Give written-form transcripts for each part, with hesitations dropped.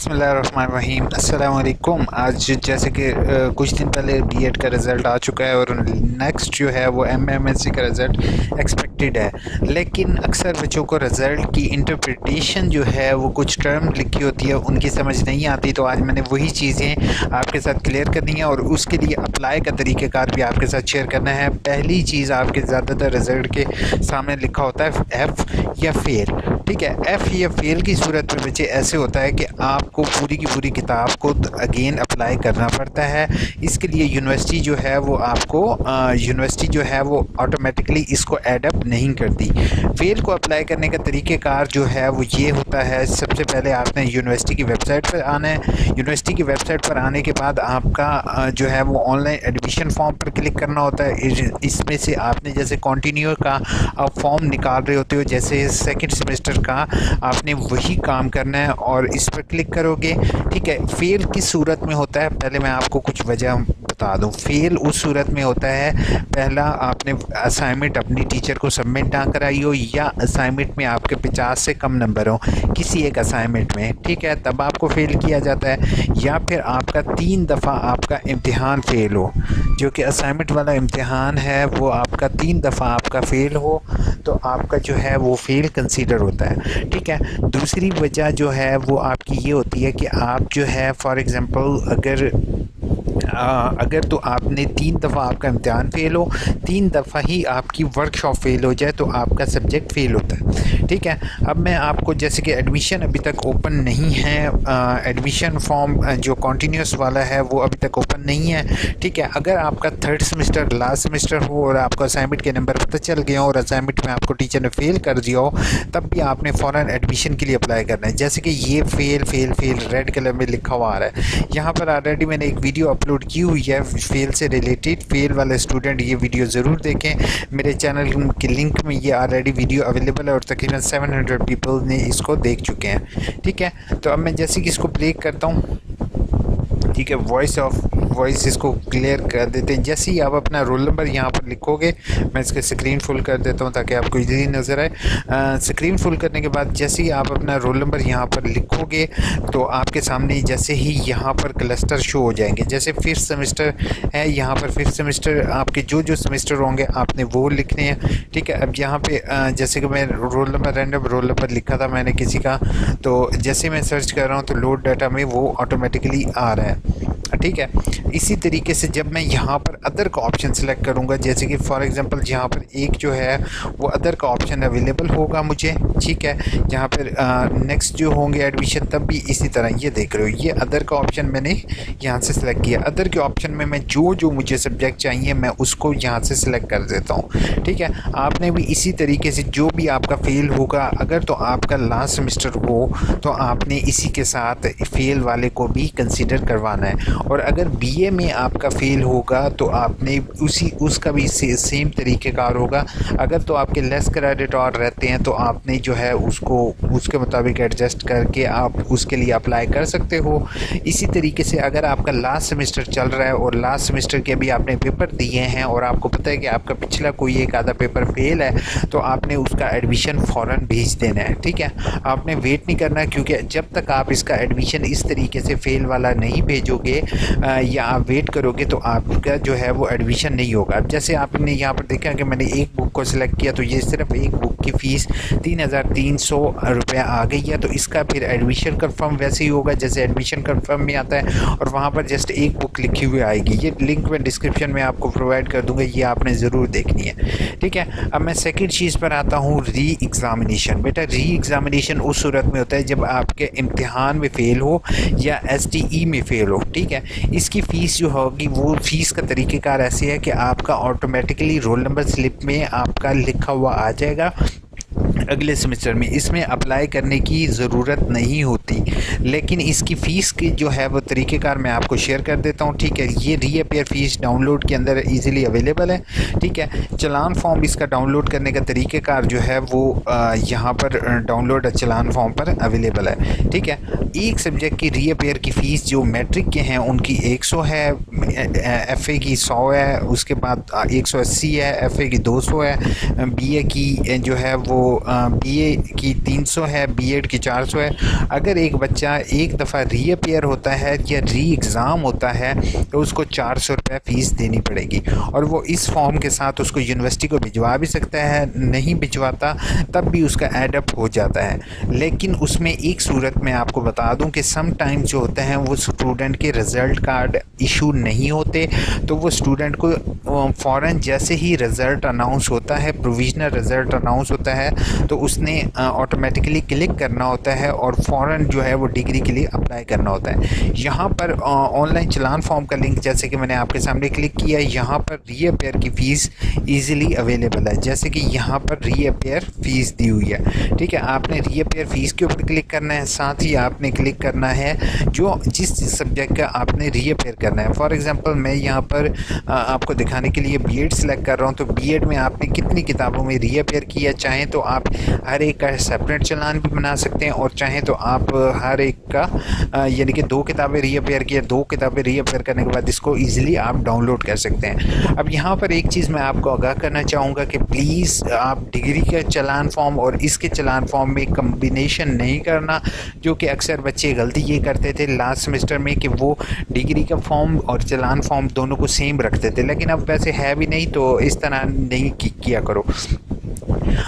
बिस्मिल्लाहिर्रहमानिर्रहीम अस्सलाम वालेकुम। आज जैसे कि कुछ दिन पहले बीएड का रिज़ल्ट आ चुका है और नेक्स्ट जो है वो एमएमएससी का रिज़ल्ट एक्सपेक्टेड है, लेकिन अक्सर बच्चों को रिज़ल्ट की इंटरप्रिटेशन जो है वो कुछ टर्म लिखी होती है उनकी समझ नहीं आती। तो आज मैंने वही चीज़ें आपके साथ क्लियर करनी है और उसके लिए अप्लाई का तरीक़ेकार भी आपके साथ शेयर करना है। पहली चीज़, आपके ज़्यादातर रिज़ल्ट के सामने लिखा होता है एफ़ या फेल, ठीक है। एफ़ या फेल की सूरत में बच्चे ऐसे होता है कि आपको पूरी की पूरी किताब को अगेन अप्लाई करना पड़ता है। इसके लिए यूनिवर्सिटी जो है वो आपको ऑटोमेटिकली इसको एडअप नहीं करती। फेल को अप्लाई करने का तरीक़ेकार जो है वो ये होता है, सबसे पहले आपने यूनिवर्सिटी की वेबसाइट पर आना है। यूनिवर्सिटी की वेबसाइट पर आने के बाद आपका जो है वो ऑनलाइन एडमिशन फॉर्म पर क्लिक करना होता है। इसमें से आपने जैसे कंटिन्यू का आप फॉर्म निकाल रहे होते हो, जैसे सेकेंड सेमेस्टर का, आपने वही काम करना है और इस पर क्लिक करोगे, ठीक है। फेल किस सूरत में होता है, पहले मैं आपको कुछ वजह बता दूं। फेल उस सूरत में होता है, पहला आपने असाइनमेंट अपनी टीचर को सबमिट ना कराई हो या असाइनमेंट में आपके 50 से कम नंबर हो किसी एक असाइनमेंट में, ठीक है, तब आपको फेल किया जाता है। या फिर आपका 3 दफ़ा आपका इम्तिहान फेल हो, जो कि असाइनमेंट वाला इम्तिहान है वो आपका 3 दफ़ा आपका फेल हो, तो आपका जो है वो फेल कंसीडर होता है, ठीक है। दूसरी वजह जो है वो आपकी ये होती है कि आप जो है फॉर एग्ज़ाम्पल अगर तो आपने 3 दफ़ा आपका इम्तिहान फ़ेल हो, 3 दफ़ा ही आपकी वर्कशॉप फ़ेल हो जाए तो आपका सब्जेक्ट फ़ेल होता है, ठीक है। अब मैं आपको, जैसे कि एडमिशन अभी तक ओपन नहीं है, एडमिशन फॉर्म जो कॉन्टीन्यूस वाला है वो अभी तक ओपन नहीं है, ठीक है। अगर आपका 3rd सेमेस्टर लास्ट सेमेस्टर हो और आपको असाइनमेंट के नंबर पता चल गए हो और असाइनमेंट में आपको टीचर ने फ़ेल कर दिया हो, तब भी आपने फ़ौरन एडमिशन के लिए अप्लाई करना है। जैसे कि ये fail fail fail red colour में लिखा हुआ आ रहा है, यहाँ पर ऑलरेडी मैंने एक वीडियो अपलोड की हुई है फेल से रिलेटेड। फेल वाले स्टूडेंट ये वीडियो ज़रूर देखें, मेरे चैनल के लिंक में ये ऑलरेडी वीडियो अवेलेबल है और तकरीबन 700 पीपल ने इसको देख चुके हैं, ठीक है। तो अब मैं जैसे कि इसको प्ले करता हूँ, ठीक है, वॉइस इसको क्लियर कर देते हैं। जैसे ही आप अपना रोल नंबर यहाँ पर लिखोगे, मैं इसके स्क्रीन फुल कर देता हूँ ताकि आपको इजीली नज़र आए। स्क्रीन फुल करने के बाद जैसे ही आप अपना रोल नंबर यहाँ पर लिखोगे तो आपके सामने जैसे ही यहाँ पर क्लस्टर शो हो जाएंगे। जैसे 5th सेमेस्टर है, यहाँ पर 5th सेमेस्टर आपके जो सेमेस्टर होंगे आपने वो लिखने हैं, ठीक है। अब यहाँ पे जैसे कि मैं रैंडम रोल नंबर लिखा था मैंने किसी का, तो जैसे मैं सर्च कर रहा हूँ तो लोड डाटा में वो ऑटोमेटिकली आ रहा है, ठीक है। इसी तरीके से जब मैं यहाँ पर अदर का ऑप्शन सेलेक्ट करूँगा, जैसे कि फॉर एग्जांपल यहाँ पर एक जो है वो अदर का ऑप्शन अवेलेबल होगा मुझे, ठीक है। यहाँ पर नेक्स्ट जो होंगे एडमिशन, तब भी इसी तरह ये देख रहे हो, ये अदर का ऑप्शन मैंने यहाँ से सिलेक्ट किया। अदर के ऑप्शन में मैं जो मुझे सब्जेक्ट चाहिए मैं उसको यहाँ से सिलेक्ट कर देता हूँ, ठीक है। आपने भी इसी तरीके से जो भी आपका फेल होगा, अगर तो आपका लास्ट सेमेस्टर हो तो आपने इसी के साथ फेल वाले को भी कंसिडर करवाना है, और अगर बीए में आपका फेल होगा तो आपने उसका भी सेम तरीक़ेकार होगा। अगर तो आपके लेस क्रेडिट और रहते हैं तो आपने जो है उसको उसके मुताबिक एडजस्ट करके आप उसके लिए अप्लाई कर सकते हो। इसी तरीके से अगर आपका लास्ट सेमेस्टर चल रहा है और लास्ट सेमेस्टर के भी आपने पेपर दिए हैं और आपको पता है कि आपका पिछला कोई एक आधा पेपर फेल है, तो आपने उसका एडमिशन फ़ौरन भेज देना है, ठीक है। आपने वेट नहीं करना, क्योंकि जब तक आप इसका एडमिशन इस तरीके से फेल वाला नहीं भेजोगे या आप वेट करोगे तो आपका जो है वो एडमिशन नहीं होगा। अब जैसे आपने यहाँ पर देखा कि मैंने एक बुक को सिलेक्ट किया, तो ये सिर्फ एक बुक की फ़ीस 3300 रुपया आ गई है। तो इसका फिर एडमिशन कंफर्म वैसे ही होगा जैसे एडमिशन कंफर्म में आता है, और वहाँ पर जस्ट एक बुक लिखी हुई आएगी। ये लिंक मैं डिस्क्रिप्शन में आपको प्रोवाइड कर दूँगा, ये आपने ज़रूर देखनी है, ठीक है। अब मैं सेकेंड चीज़ पर आता हूँ, री एग्ज़ामिनेशन। बेटा री एग्ज़ामिनेशन उस सूरत में होता है जब आपके इम्तिहान में फ़ेल हो या STE में फ़ेल हो, ठीक है। इसकी फ़ीस जो होगी वो फ़ीस का तरीक़ेकार ऐसे है कि आपका ऑटोमेटिकली रोल नंबर स्लिप में आपका लिखा हुआ आ जाएगा अगले सेमेस्टर में। इसमें अप्लाई करने की ज़रूरत नहीं होती, लेकिन इसकी फ़ीस की जो है वो तरीक़ेकार मैं आपको शेयर कर देता हूँ, ठीक है। ये रीअपेयर फ़ीस डाउनलोड के अंदर इजीली अवेलेबल है, ठीक है। चलान फॉर्म इसका डाउनलोड करने का तरीक़ेकार जो है वो यहाँ पर डाउनलोड चलान फॉर्म पर अवेलेबल है, ठीक है। एक सब्जेक्ट की रीअपेयर की फ़ीस जो मैट्रिक के हैं उनकी 100 है, FA की 100 है, उसके बाद 180 है, FA की 200 है, BA की जो है वो बीए की 300 है, बीएड की 400 है। अगर एक बच्चा एक दफ़ा रीअपेयर होता है या री एग्ज़ाम होता है तो उसको 400 रुपये फ़ीस देनी पड़ेगी, और वो इस फॉर्म के साथ उसको यूनिवर्सिटी को भिजवा भी सकता है, नहीं भिजवाता तब भी उसका एडअप हो जाता है। लेकिन उसमें एक सूरत में आपको बता दूं कि सम टाइम जो होते हैं वो स्टूडेंट के रिज़ल्ट कार्ड इशू नहीं होते, तो वो स्टूडेंट को फ़ौरन जैसे ही रिज़ल्ट अनाउंस होता है, प्रोविज़नल रिज़ल्ट अनाउंस होता है, तो उसने ऑटोमेटिकली क्लिक करना होता है और फ़ौरन जो है वो डिग्री के लिए अप्लाई करना होता है। यहाँ पर ऑनलाइन चलान फॉर्म का लिंक जैसे कि मैंने आपके सामने क्लिक किया, यहाँ पर रीअपेयर की फ़ीस ईज़िली अवेलेबल है। जैसे कि यहाँ पर रीअपेयर फ़ीस दी हुई है, ठीक है। आपने रीअपेयर फ़ीस के ऊपर क्लिक करना है, साथ ही आपने क्लिक करना है जो जिस सब्जेक्ट का आपने रीअपेयर करना है। फॉर एग्ज़ाम्पल मैं यहाँ पर आपको दिखाने के लिए बीएड सेलेक्ट कर रहा हूँ, तो बीएड में आपने कितनी किताबों में रीअपेयर किया, चाहें तो आप हर एक का सेपरेट चालान भी बना सकते हैं, और चाहें तो आप हर एक का यानी कि 2 किताबें रीअपेयर किया, 2 किताबें रीअपेयर करने के बाद इसको ईज़िली आप डाउनलोड कर सकते हैं। अब यहाँ पर एक चीज़ मैं आपको आगाह करना चाहूँगा कि प्लीज़ आप डिग्री का चालान फॉर्म और इसके चालान फॉर्म में कम्बिनेशन नहीं करना, जो कि अक्सर बच्चे गलती ये करते थे लास्ट सेमेस्टर में कि वो डिग्री का फॉर्म और चालान फॉर्म दोनों को सेम रखते थे, लेकिन अब वैसे है भी नहीं, तो इस तरह नहीं किया करो।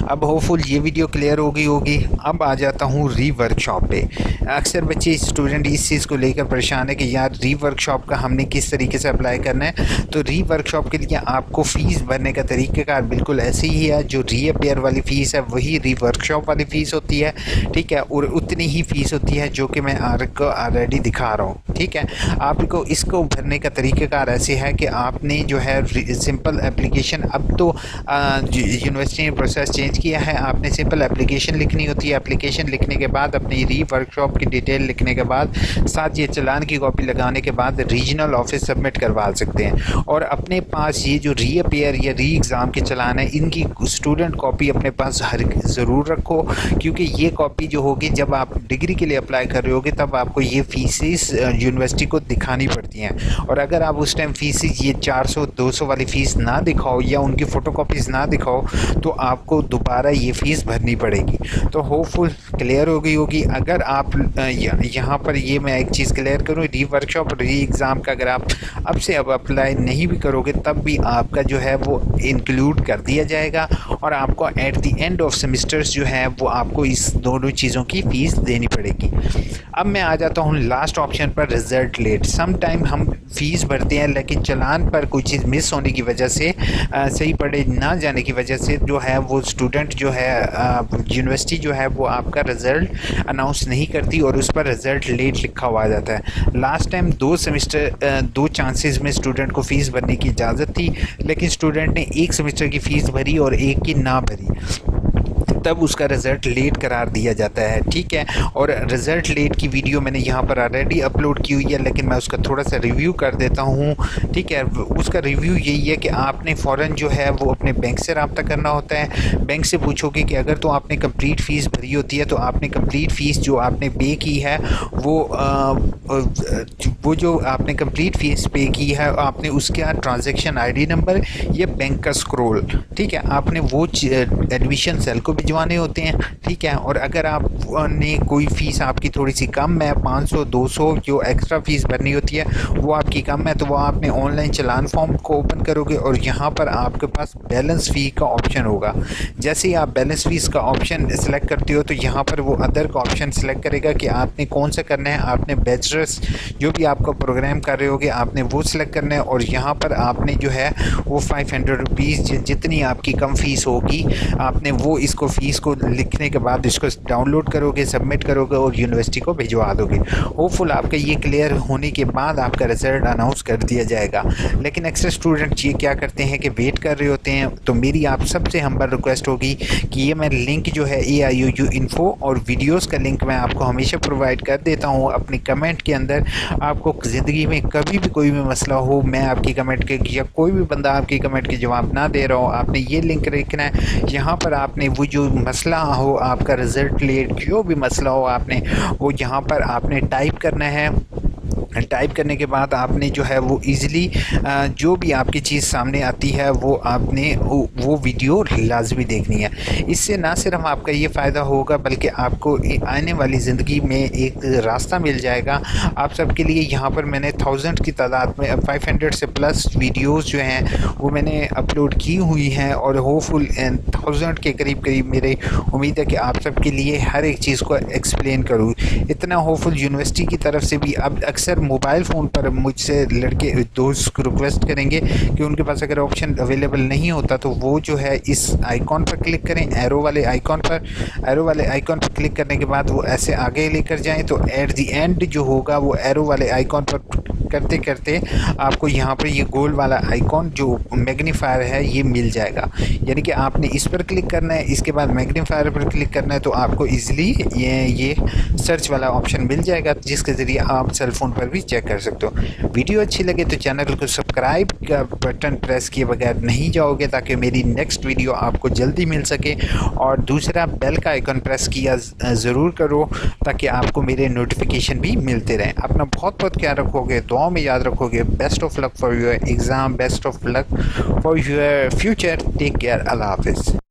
अब होपफुल ये वीडियो क्लियर हो गई होगी। अब आ जाता हूँ री वर्कशॉप पे। अक्सर बच्चे स्टूडेंट इस चीज़ को लेकर परेशान है कि यार री वर्कशॉप का हमने किस तरीके से अप्लाई करना है। तो री वर्कशॉप के लिए आपको फ़ीस भरने का तरीक़ाकार बिल्कुल ऐसे ही है, जो रीअपेयर वाली फ़ीस है वही री वर्कशॉप वाली फ़ीस होती है, ठीक है, और उतनी ही फ़ीस होती है जो कि मैं आपको ऑलरेडी दिखा रहा हूँ, ठीक है। आपको इसको भरने का तरीक़ाकार ऐसे है कि आपने जो है सिंपल एप्लीकेशन, अब तो यूनिवर्सिटी ने प्रोसेस चेंज किया है, आपने सिंपल एप्लीकेशन लिखनी होती है। एप्लीकेशन लिखने के बाद अपनी री वर्कशॉप की डिटेल लिखने के बाद साथ ये चालान की कॉपी लगाने के बाद रीजनल ऑफिस सबमिट करवा सकते हैं। और अपने पास ये जो रीअपेयर या री एग्ज़ाम के चालान है, इनकी स्टूडेंट कॉपी अपने पास हर ज़रूर रखो, क्योंकि ये कॉपी जो होगी जब आप डिग्री के लिए अप्लाई कर रहे होगे तब आपको ये फ़ीसेस यूनिवर्सिटी को दिखानी पड़ती हैं। और अगर आप उस टाइम फ़ीसेस ये 400-200 वाली फ़ीस ना दिखाओ या उनकी फ़ोटोकॉपीज़ ना दिखाओ तो आपको दोबारा ये फ़ीस भरनी पड़ेगी। तो होपफुल क्लियर हो गई होगी। अगर आप यहाँ पर ये मैं एक चीज़ क्लियर करूँ, री वर्कशॉप री एग्ज़ाम का अगर आप अब से अब अप्लाई नहीं भी करोगे तब भी आपका जो है वो इंक्लूड कर दिया जाएगा, और आपको at the end of semesters जो है वो आपको इस दोनों चीज़ों की फ़ीस देनी पड़ेगी। अब मैं आ जाता हूँ लास्ट ऑप्शन पर, रिज़ल्ट लेट। सम टाइम हम फ़ीस भरते हैं लेकिन चालान पर कोई चीज़ मिस होने की वजह से, सही पढ़े ना जाने की वजह से जो है वो स्टूडेंट जो है यूनिवर्सिटी जो है वो आपका रिज़ल्ट अनाउंस नहीं करती और उस पर रिज़ल्ट लेट लिखा हुआ आ जाता है। लास्ट टाइम 2 चांसेस में स्टूडेंट को फ़ीस भरने की इजाज़त थी, लेकिन स्टूडेंट ने 1 सेमेस्टर की फ़ीस भरी और 1 की ना भरी, तब उसका रिज़ल्ट लेट करार दिया जाता है, ठीक है। और रिज़ल्ट लेट की वीडियो मैंने यहाँ पर ऑलरेडी अपलोड की हुई है, लेकिन मैं उसका थोड़ा सा रिव्यू कर देता हूँ, ठीक है। उसका रिव्यू यही है कि आपने फ़ौरन जो है वो अपने बैंक से रब्ता करना होता है। बैंक से पूछोगे कि अगर तो आपने कंप्लीट फ़ीस भरी होती है तो आपने कंप्लीट फ़ीस जो आपने पे की है वो जो आपने कंप्लीट फ़ीस पे की है आपने उसका ट्रांजैक्शन आईडी नंबर या बैंक का स्क्रॉल, ठीक है, आपने वो एडमिशन सेल को भिजवाने होते हैं, ठीक है। और अगर आपने कोई फ़ीस आपकी थोड़ी सी कम है, 500-200 जो एक्स्ट्रा फ़ीस भरनी होती है वो आपकी कम है, तो वो आपने ऑनलाइन चालान फॉर्म को ओपन करोगे और यहाँ पर आपके पास बैलेंस फ़ी का ऑप्शन होगा। जैसे ही आप बैलेंस फ़ीस का ऑप्शन सेलेक्ट करते हो तो यहाँ पर वो अदर का ऑप्शन सेलेक्ट करेगा कि आपने कौन सा करना है। आपने बैचलर्स जो भी आपका प्रोग्राम कर रहे होगे आपने वो सिलेक्ट करना है, और यहाँ पर आपने जो है वो 500 रुपीज़ जितनी आपकी कम फ़ीस होगी आपने वो इसको फ़ीस को लिखने के बाद इसको डाउनलोड करोगे, सबमिट करोगे और यूनिवर्सिटी को भिजवा दोगे। होपफुल आपका ये क्लियर होने के बाद आपका रिज़ल्ट अनाउंस कर दिया जाएगा। लेकिन अक्सर स्टूडेंट ये क्या करते हैं कि वेट कर रहे होते हैं, तो मेरी आप सबसे हम्बल रिक्वेस्ट होगी कि ये मैं लिंक जो है AIUU इन्फो और वीडियोज़ का लिंक मैं आपको हमेशा प्रोवाइड कर देता हूँ अपनी कमेंट के अंदर। आपको ज़िंदगी में कभी भी कोई भी मसला हो, मैं आपकी कमेंट के या कोई भी बंदा आपकी कमेंट के जवाब ना दे रहा हो, आपने ये लिंक लिखना है। यहाँ पर आपने वो जो मसला हो, आपका रिज़ल्ट लेट जो भी मसला हो, आपने वो यहाँ पर आपने टाइप करना है टाइप करने के बाद आपने जो है वो ईज़िली जो भी आपकी चीज़ सामने आती है वो आपने वो वीडियो लाजमी देखनी है। इससे ना सिर्फ आपका ये फ़ायदा होगा बल्कि आपको आने वाली ज़िंदगी में एक रास्ता मिल जाएगा। आप सबके लिए यहाँ पर मैंने 1000 की तादाद में 500 से प्लस वीडियोस जो हैं वो मैंने अपलोड की हुई हैं और होपफुल 1000 के करीब मेरे उम्मीद है कि आप सबके लिए हर एक चीज़ को एक्सप्लेन करूँ। इतना होपफुल यूनिवर्सिटी की तरफ से भी अब अक्सर मोबाइल फ़ोन पर मुझसे लड़के दोस्त रिक्वेस्ट करेंगे कि उनके पास अगर ऑप्शन अवेलेबल नहीं होता तो वो जो है इस आइकॉन पर क्लिक करें, एरो वाले आइकॉन पर क्लिक करने के बाद वो ऐसे आगे लेकर जाएं तो एट द एंड जो होगा वो एरो वाले आइकॉन पर करते करते आपको यहाँ पर ये गोल वाला आइकॉन जो मैग्नीफायर है ये मिल जाएगा। यानी कि आपने इस पर क्लिक करना है, इसके बाद मैग्नीफायर पर क्लिक करना है तो आपको इजीली ये सर्च वाला ऑप्शन मिल जाएगा जिसके ज़रिए आप सेल फ़ोन पर भी चेक कर सकते हो। वीडियो अच्छी लगे तो चैनल को सब्सक्राइब का बटन प्रेस किए बगैर नहीं जाओगे ताकि मेरी नेक्स्ट वीडियो आपको जल्दी मिल सके, और दूसरा बेल का आइकन प्रेस किया ज़रूर करो ताकि आपको मेरे नोटिफिकेशन भी मिलते रहें। अपना बहुत बहुत ख्याल रखोगे, दुआओं में याद रखोगे। Best of luck for your exam, best of luck for your future. Take care, अल्लाह हाफिज़।